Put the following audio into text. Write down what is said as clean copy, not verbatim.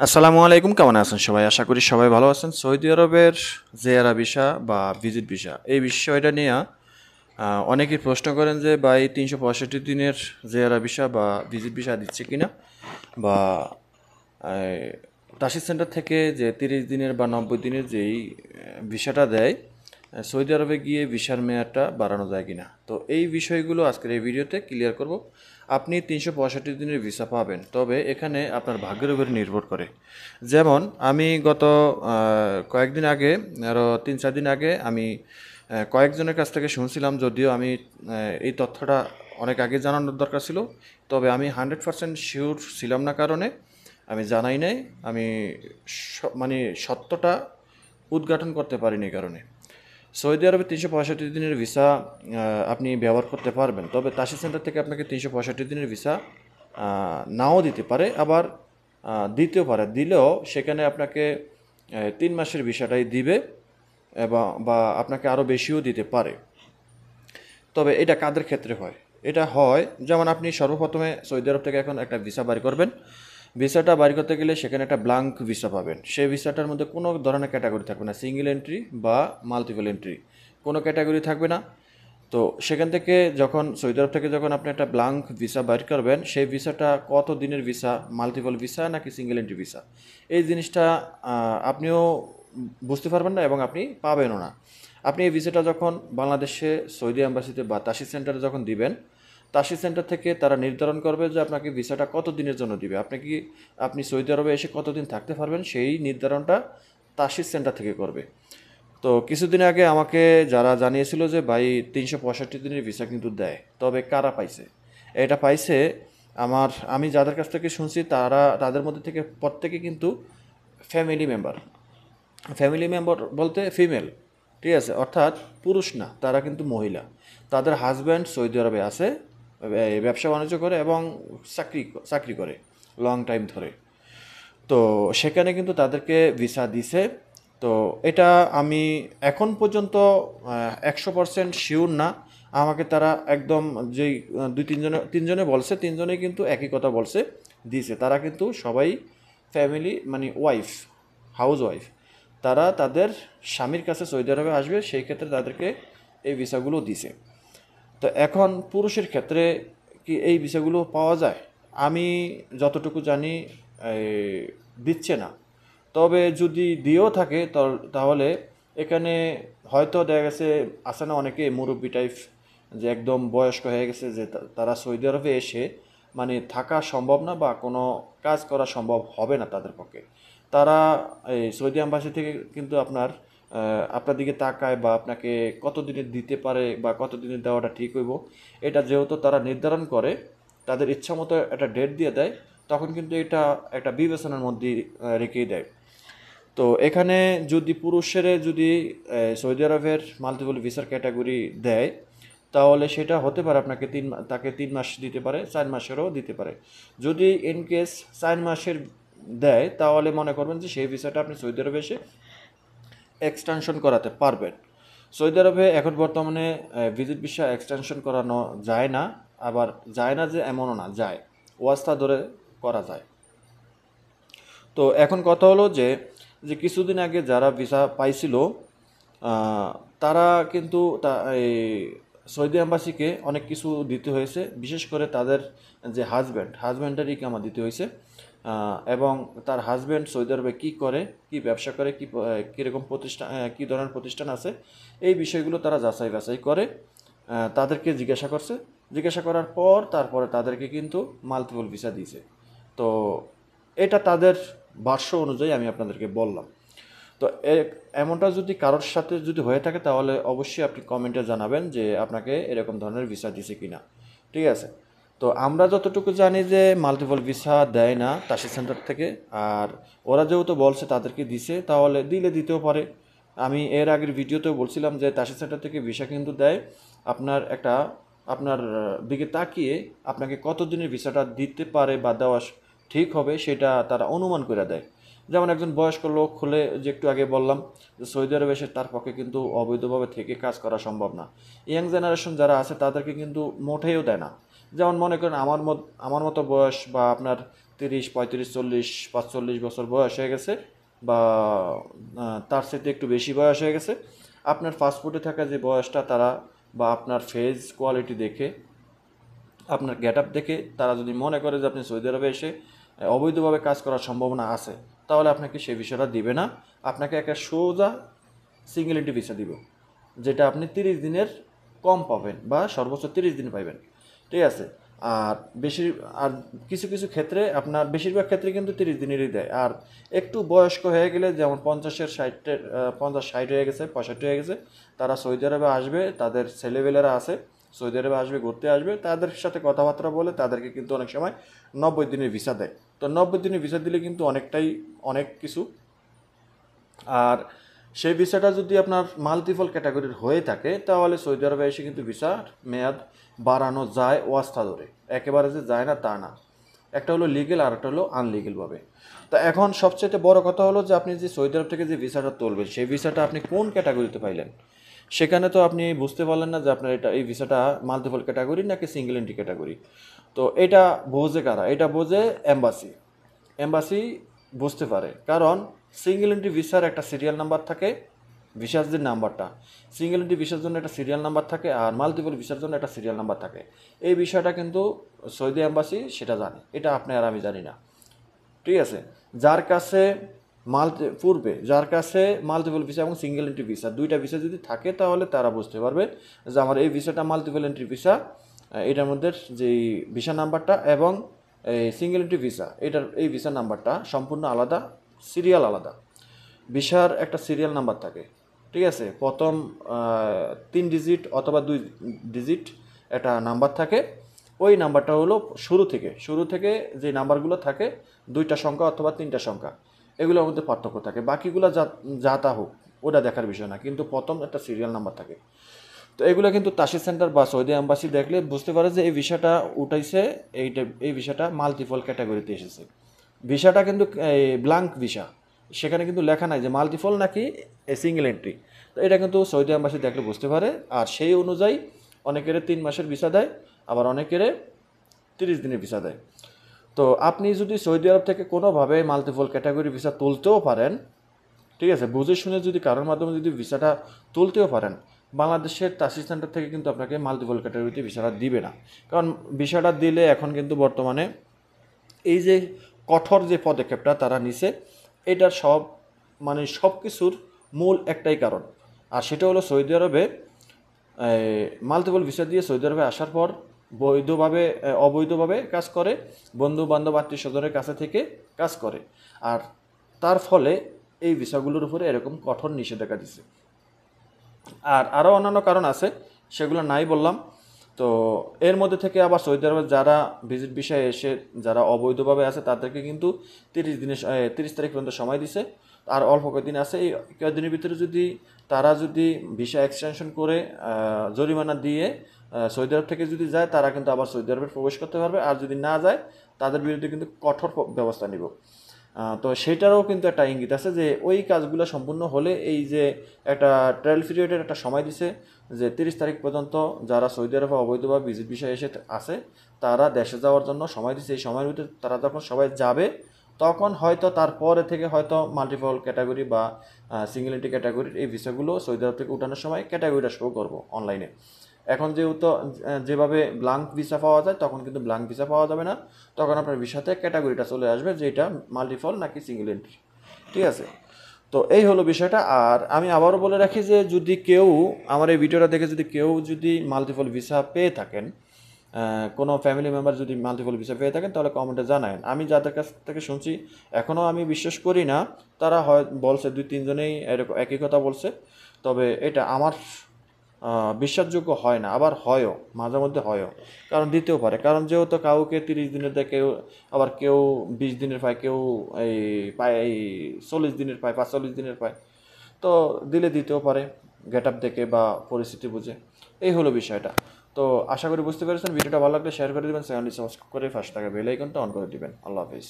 আসসালামু আলাইকুম, কেমন আছেন সবাই? আশা করি সবাই ভালো আছেন। সৌদি আরবের জিয়ারা ভিসা বা ভিজিট ভিসা এই বিষয়টা নিয়ে অনেকেই প্রশ্ন করেন যে ভাই ৩৬৫ দিনের জিয়ারা ভিসা বা ভিজিট ভিসা দিচ্ছে কিনা, বা তাসিস সেন্টার থেকে যে ৩০ দিনের বা ৯০ দিনের যেই ভিসাটা দেয়, সৌদি আরবে গিয়ে ভিসার মেয়াদটা বাড়ানো যায় কিনা। তো এই বিষয়গুলো আজকের এই ভিডিওতে ক্লিয়ার করব। আপনি ৩৬৫ দিনের ভিসা পাবেন, তবে এখানে আপনার ভাগ্যের উপর নির্ভর করে। যেমন আমি গত কয়েকদিন আগে, আরও ৩-৪ দিন আগে আমি কয়েকজনের কাছ থেকে শুনছিলাম, যদিও আমি এই তথ্যটা অনেক আগে জানানোর দরকার ছিল, তবে আমি 100% শিওর ছিলাম না কারণে আমি জানাই নাই। আমি মানে সত্যটা উদ্ঘাটন করতে পারিনি এই কারণে। সৌদি আরবে ৩৬৫ দিনের ভিসা আপনি ব্যবহার করতে পারবেন, তবে তাসি সেন্টার থেকে আপনাকে ৩৬৫ দিনের ভিসা নাও দিতে পারে, আবার দিতেও পারে। দিলেও সেখানে আপনাকে ৩ মাসের ভিসাটাই দিবে, এবং বা আপনাকে আরও বেশিও দিতে পারে। তবে এটা কাদের ক্ষেত্রে হয়? এটা হয় যেমন আপনি সর্বপ্রথমে সৌদি আরব থেকে এখন একটা ভিসা বাড়ি করবেন। ভিসাটা বাড়ি করতে গেলে সেখানে একটা ব্ল্যাঙ্ক ভিসা পাবেন। সেই ভিসাটার মধ্যে কোনো ধরনের ক্যাটাগরি থাকবে না, সিঙ্গেল এন্ট্রি বা মাল্টিপল এন্ট্রি, কোনো ক্যাটাগরি থাকবে না। তো সেখান থেকে যখন সৌদি আরব থেকে যখন আপনি একটা ব্ল্যাঙ্ক ভিসা বাইর করবেন, সেই ভিসাটা কত দিনের ভিসা, মাল্টিপল ভিসা নাকি সিঙ্গেল এন্ট্রি ভিসা, এই জিনিসটা আপনিও বুঝতে পারবেন না এবং আপনি পাবেনও না। আপনি এই ভিসাটা যখন বাংলাদেশে সৌদি এম্বাসিতে বা তাসি সেন্টারে যখন দিবেন, তাসি সেন্টার থেকে তারা নির্ধারণ করবে যে আপনাকে ভিসাটা কত দিনের জন্য দিবে, আপনি সৌদি আরবে এসে কতদিন থাকতে পারবেন, সেই নির্ধারণটা তাসি সেন্টার থেকে করবে। তো কিছুদিন আগে আমাকে যারা জানিয়েছিল যে ভাই ৩৬৫ দিনের ভিসা কিন্তু দেয়, তবে কারা পাইছে? এটা পাইছে আমি যাদের কাছ থেকে শুনছি, তাদের মধ্যে থেকে প্রত্যেকে কিন্তু ফ্যামিলি মেম্বার। ফ্যামিলি মেম্বার বলতে ফিমেল, ঠিক আছে, অর্থাৎ পুরুষ না, তারা কিন্তু মহিলা। তাদের হাজব্যান্ড সৌদি আরবে আছে, ব্যবসা বাণিজ্য করে এবং চাকরি করে লং টাইম ধরে। তো সেখানে কিন্তু তাদেরকে ভিসা দিছে। তো এটা আমি এখন পর্যন্ত ১০০% শিওর না। আমাকে তারা একদম যেই তিনজনে বলছে, তিনজনেই কিন্তু একই কথা বলছে, দিছে। তারা কিন্তু সবাই ফ্যামিলি, মানে ওয়াইফ, হাউস ওয়াইফ। তারা তাদের স্বামীর কাছে সৌদি আরবে আসবে, সেই ক্ষেত্রে তাদেরকে এই ভিসাগুলো দিছে। তো এখন পুরুষের ক্ষেত্রে কি এই ভিসাগুলো পাওয়া যায়? আমি যতটুকু জানি দিচ্ছে না। তবে যদি দিয়েও থাকে তাহলে এখানে হয়তো দেখা গেছে, আছে না অনেকে মুরব্বি টাইপ, যে একদম বয়স্ক হয়ে গেছে, যে তারা সৌদি আরবে এসে মানে থাকা সম্ভব না বা কোনো কাজ করা সম্ভব হবে না তাদের পক্ষে। তারা এই সৌদি এম্বাসি থেকে কিন্তু আপনার দিকে তাকায়, বা আপনাকে কত দিনের দিতে পারে বা কত দিনের দেওয়াটা ঠিক হইব, এটা যেহেতু তারা নির্ধারণ করে, তাদের ইচ্ছা মতো একটা ডেট দিয়ে দেয়, তখন কিন্তু এটা একটা বিবেচনার মধ্যে রেখেই দেয়। তো এখানে যদি যদি সৌদি আরবের মাল্টিপল ভিসার ক্যাটাগরি দেয়, তাহলে সেটা হতে পারে তাকে ৩ মাস দিতে পারে, ৪ মাসেরও দিতে পারে। যদি ইন কেস ৪ মাসের দেয়, তাহলে মনে করবেন যে সেই ভিসাটা আপনি সৌদি আরবে এসে এক্সটেনশন করাতে পারবেন। সৌদি আরবে এখন বর্তমানে ভিজিট ভিসা এক্সটেনশন করানো যায় না, আবার যায় না যে এমনও না, যায়, ওয়াস্তা ধরে করা যায়। তো এখন কথা হলো যে যে কিছুদিন আগে যারা ভিসা পাইছিল, তারা কিন্তু এই সৌদি এম্বাসিকে অনেক কিছু দিতে হয়েছে, বিশেষ করে তাদের যে হাজব্যান্ডের ইকামা দিতে হয়েছে। এবং তার হাজব্যান্ড সৌদি আরবে কী করে, কী ব্যবসা করে, কীরকম প্রতিষ্ঠান, কী ধরনের প্রতিষ্ঠান আছে, এই বিষয়গুলো তারা যাচাই বাছাই করে তাদেরকে জিজ্ঞাসা করার পর তারপরে তাদেরকে কিন্তু মাল্টিপল ভিসা দিয়েছে। তো এটা তাদের ভাষ্য অনুযায়ী আমি আপনাদেরকে বললাম। তো এমনটা যদি কারোর সাথে যদি হয়ে থাকে, তাহলে অবশ্যই আপনি কমেন্টে জানাবেন যে আপনাকে এরকম ধরনের ভিসা দিছে কিনা, ঠিক আছে। তো আমরা যতটুকু জানি যে মাল্টিপল ভিসা দেয় না তাসি সেন্টার থেকে, আর ওরা যেহেতু বলছে তাদেরকে দিছে, তাহলে দিতেও পারে। আমি এর আগের ভিডিওতেও বলছিলাম যে তাসি সেন্টার থেকে ভিসা কিন্তু দেয়, আপনার দিকে তাকিয়ে আপনাকে কত দিনের ভিসাটা দিতে পারে বা দেওয়া ঠিক হবে সেটা তারা অনুমান করে দেয়। যেমন একজন বয়স্ক লোক হলে, যে একটু আগে বললাম যে সৌদি আরবে এসে তার পক্ষে কিন্তু অবৈধভাবে থেকে কাজ করা সম্ভব না। ইয়াং জেনারেশন যারা আছে তাদেরকে কিন্তু মোটেও দেয় না। যেমন মনে করেন আমার মতো বয়স, বা আপনার 30, 35, 40, 45 বছর বয়স হয়ে গেছে বা তার সাথে একটু বেশি বয়স হয়ে গেছে, আপনার পাসপোর্টে থাকা যে বয়সটা তারা বা আপনার ফেস কোয়ালিটি দেখে, আপনার গেট আপ দেখে তারা যদি মনে করে যে আপনি সৌদি আরবে এসে অবৈধভাবে কাজ করার সম্ভাবনা আছে, তাহলে আপনাকে সেই বিষয়টা দিবে না। আপনাকে একটা সোজা সিঙ্গেলিটি ভিসা দিব, যেটা আপনি 30 দিনের কম পাবেন বা সর্বোচ্চ 30 দিন পাবেন। ঠিক আছে। আর আর কিছু কিছু ক্ষেত্রে আপনার বেশিরভাগ ক্ষেত্রে কিন্তু 30 দিনেরই দেয়। আর একটু বয়স্ক হয়ে গেলে, যেমন 50 60 হয়ে গেছে, 65 হয়ে গেছে, তারা সৌদি আরবে আসবে, তাদের ছেলেবেলেরা আছে সৌদি আরবে আসবে, ঘুরতে আসবে, তাদের সাথে কথাবার্তা বলে তাদেরকে কিন্তু অনেক সময় 90 দিনের ভিসা দেয়। তো 90 দিনের ভিসা দিলে কিন্তু অনেক কিছু। আর সেই ভিসাটা যদি আপনার মাল্টিপল ক্যাটাগরির হয়ে থাকে, তাহলে সৌদি আরবে এসে কিন্তু ভিসার মেয়াদ বাড়ানো যায় ওয়াস্তা ধরে, একেবারে যে যায় না তা না। একটা হলো লিগেল আর একটা হলো আনলিগেলভাবে। তা এখন সবচেয়ে বড় কথা হলো যে আপনি যে সৌদি আরব থেকে যে ভিসাটা তুলবেন, সেই ভিসাটা আপনি কোন ক্যাটাগরিতে পাইলেন, সেখানে তো আপনি বুঝতে পারলেন না যে আপনার এই ভিসাটা মাল্টিপল ক্যাটাগরি নাকি সিঙ্গেল এন্ট্রি ক্যাটাগরি। তো এটা বোঝে কারা? এটা বোঝে এম্বাসি। এম্বাসি বুঝতে পারে, কারণ সিঙ্গেল এন্ট্রি ভিসার একটা সিরিয়াল নাম্বার থাকে, ভিসার যে নাম্বারটা, সিঙ্গেল এন্ট্রি ভিসার জন্য একটা সিরিয়াল নাম্বার থাকে, আর মাল্টিপল ভিসার জন্য একটা সিরিয়াল নাম্বার থাকে। এই বিষয়টা কিন্তু সৌদি এম্বাসি সেটা জানে, এটা আপনি আর আমি জানি না। ঠিক আছে। যার কাছে যার কাছে মাল্টিপল ভিসা এবং সিঙ্গেল এন্ট্রি ভিসা, দুইটা ভিসা যদি থাকে, তাহলে তারা বুঝতে পারবে যে আমার এই ভিসাটা মাল্টিপল এন্ট্রি ভিসা, এটার মধ্যে যেই ভিসা নাম্বারটা এবং এই সিঙ্গেল এন্ট্রি ভিসা, এই ভিসা নাম্বারটা সম্পূর্ণ আলাদা, সিরিয়াল আলাদা। ভিসার একটা সিরিয়াল নাম্বার থাকে। ঠিক আছে। প্রথম 3 ডিজিট অথবা 2 ডিজিট একটা নাম্বার থাকে। ওই নাম্বারটা হলো শুরু থেকে যে নাম্বারগুলো থাকে, 2টা সংখ্যা অথবা 3টা সংখ্যা, এগুলোর মধ্যে পার্থক্য থাকে। বাকিগুলো যা তা হোক, ওটা দেখার বিষয় না, কিন্তু প্রথম একটা সিরিয়াল নাম্বার থাকে। তো এগুলো কিন্তু তাসির সেন্টার বা সৌদি এম্বাসি দেখলে বুঝতে পারে যে এই ভিসাটা উঠাইছে, এই ভিসাটা মাল্টিপল ক্যাটাগরিতে এসেছে। ভিসাটা কিন্তু ব্ল্যাঙ্ক ভিসা, সেখানে কিন্তু লেখা নাই যে মাল্টিপল নাকি সিঙ্গেল এন্ট্রি। তো এটা কিন্তু সৌদি এম্বাসি দেখলে বুঝতে পারে। আর সেই অনুযায়ী অনেকের 3 মাসের ভিসা দেয়, আবার অনেকের 30 দিনের ভিসা দেয়। তো আপনি যদি সৌদি আরব থেকে কোনোভাবে মাল্টিপল ক্যাটাগরি ভিসা তুলতেও পারেন, ঠিক আছে, বুঝে শুনে যদি কারোর মাধ্যমে যদি ভিসাটা তুলতেও পারেন, বাংলাদেশের তাসির সেন্টার থেকে কিন্তু আপনাকে মাল্টিপল ক্যাটাগরিতে ভিসাটা দিবে না। কারণ ভিসাটা দিলে এখন কিন্তু বর্তমানে এই যে কঠোর যে পদক্ষেপটা তারা নিছে, এটার সব কিছুর মূল একটাই কারণ, আর সেটা হলো সৌদি আরবে মাল্টিপল ভিসা দিয়ে সৌদি আরবে আসার পর অবৈধভাবে কাজ করে, বন্ধু বান্ধব আত্মীয় স্বজনের কাছে থেকে কাজ করে, আর তার ফলে এই ভিসাগুলোর উপরে এরকম কঠোর নিষেধাজ্ঞা দিছে। আর আরও অন্যান্য কারণ আছে, সেগুলো নাই বললাম। তো এর মধ্যে থেকে আবার সৌদি আরবে যারা ভিজিট ভিসায় এসে যারা অবৈধভাবে আছে, তাদেরকে কিন্তু 30 তারিখ পর্যন্ত সময় দিছে। আর অল্প কয়েকদিন আছে, এই কয়েকদিনের ভিতরে তারা যদি ভিসা এক্সটেনশন করে জরিমানা দিয়ে সৌদি আরব থেকে যদি যায়, তারা কিন্তু আবার সৌদি আরবে প্রবেশ করতে পারবে। আর যদি না যায়, তাদের বিরুদ্ধে কিন্তু কঠোর ব্যবস্থা নিব। তো সেটারও কিন্তু একটা ইঙ্গিত আছে যে ওই কাজগুলো সম্পূর্ণ হলে, এই যে একটা ট্রায়াল পিরিয়ডের একটা সময় দিছে যে 30 তারিখ পর্যন্ত যারা সৌদি আরবে অবৈধভাবে ভিজিট ভিসায় এসে আছে, তারা দেশে যাওয়ার জন্য সময় দিছে। এই সময়ের ভিতরে তারা যখন সবাই যাবে, তখন হয়তো তারপরে থেকে হয়তো মাল্টিপল ক্যাটাগরি বা সিঙ্গেল এন্ট্রি ক্যাটাগরির এই ভিসাগুলো সৌদি আরব থেকে উঠানোর সময় ক্যাটাগরিটা শো করবো অনলাইনে। এখন যেহেতু যেভাবে ব্ল্যাঙ্ক ভিসা পাওয়া যায়, তখন কিন্তু ব্ল্যাঙ্ক ভিসা পাওয়া যাবে না, তখন আপনার ভিসাতে ক্যাটাগরিটা চলে আসবে যে এটা মাল্টিপল নাকি সিঙ্গেল এন্ট্রি। ঠিক আছে। তো এই হলো বিষয়টা। আর আমি আবারও বলে রাখি যে যদি কেউ আমার এই ভিডিওটা দেখে যদি মাল্টিপল ভিসা পেয়ে থাকেন, কোনো ফ্যামিলি মেম্বার যদি মাল্টিপল ভিসা পেয়ে থাকেন, তাহলে কমেন্টে জানাবেন। আমি যাদের কাছ থেকে শুনছি, এখনও আমি বিশ্বাস করি না, তারা বলছে 2-3 জনেই এরকম একই কথা বলছে। তবে এটা আমার বিশ্বাসযোগ্য হয় না, আবার হয়ও, মাঝে মধ্যে হয়ও, কারণ দিতেও পারে। কারণ যেহেতু কাউকে 30 দিনের দেয়, কেউ 20 দিনের পায়, কেউ পায় 40 দিনের পায়, 45 দিনের পায়। তো দিতেও পারে, গেট আপ দেখে বা পরিস্থিতি বুঝে। এই হলো বিষয়টা। তো আশা করি বুঝতে পেরেছেন। ভিডিওটা ভালো লাগলে শেয়ার করে দেবেন, চ্যানেলটি সাবস্ক্রাইব করে পাশে থাকা বেল আইকনটা অন করে দিবেন। আল্লাহ হাফিজ।